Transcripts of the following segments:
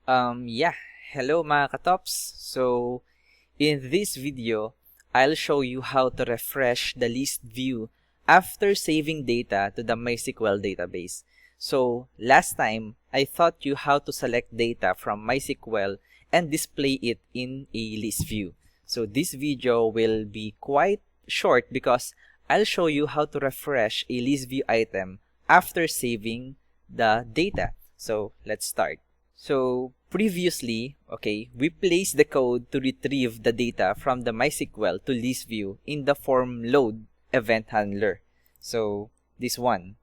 Yeah, hello mga katops. So, in this video, I'll show you how to refresh the list view after saving data to the MySQL database. So, last time, I taught you how to select data from MySQL and display it in a list view. So, this video will be quite short because I'll show you how to refresh a list view item after saving the data. So, let's start. So previously, we placed the code to retrieve the data from the MySQL to list view in the form load event handler. So this one.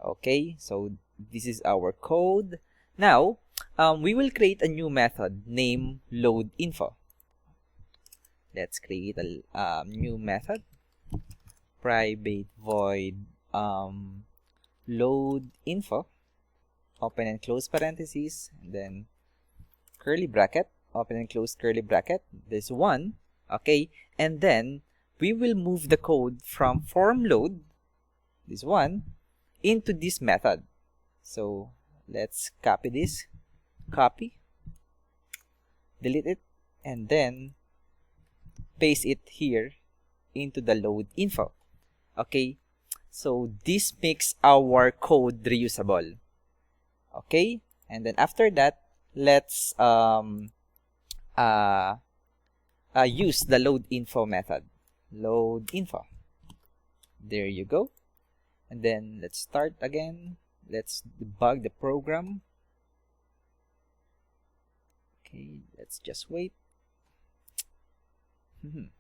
Okay, so this is our code. Now, we will create a new method named load info. Let's create a new method. Private void load info. Open and close parentheses, and then curly bracket, open and close curly bracket, this one, okay, and then we will move the code from form load, this one, into this method. So let's copy this, copy, delete it, and then paste it here into the load info. Okay, so this makes our code reusable. Okay, and then after that, let's use the load info method. Load info. There you go. And then let's start again. Let's debug the program. Okay, let's just wait.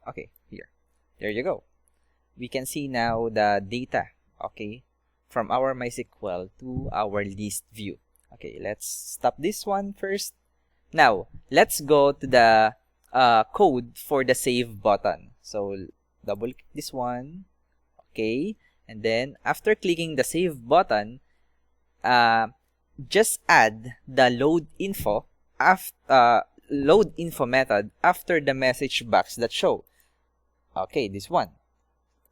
Okay, here. There you go. We can see now the data, okay, from our MySQL to our list view. Okay, let's stop this one first. Now, let's go to the code for the save button. So, double click this one. Okay, and then after clicking the save button, just add the load info method after the message box that show. Okay, this one.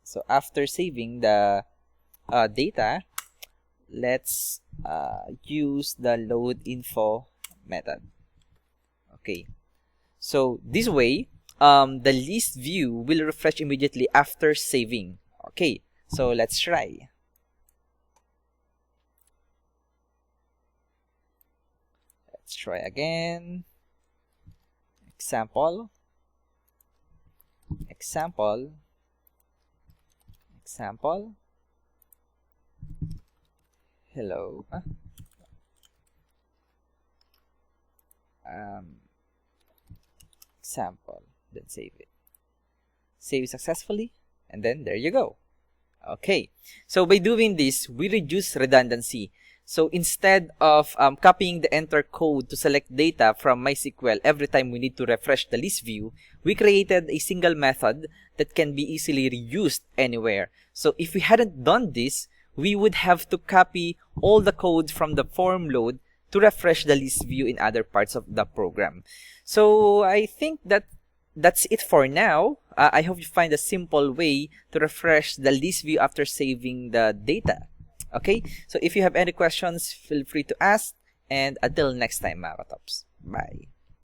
So, after saving the data, let's use the load info method. Okay, so this way the list view will refresh immediately after saving. Okay, so let's try. Let's try again. Example. Hello. Example. Then save it. Save successfully, and then there you go. Okay. So by doing this, we reduce redundancy. So instead of copying the enter code to select data from MySQL every time we need to refresh the list view, we created a single method that can be easily reused anywhere. So if we hadn't done this, we would have to copy all the code from the form load to refresh the list view in other parts of the program. So I think that's it for now. I hope you find a simple way to refresh the list view after saving the data. Okay, so if you have any questions, feel free to ask, and until next time, mga katops. Bye.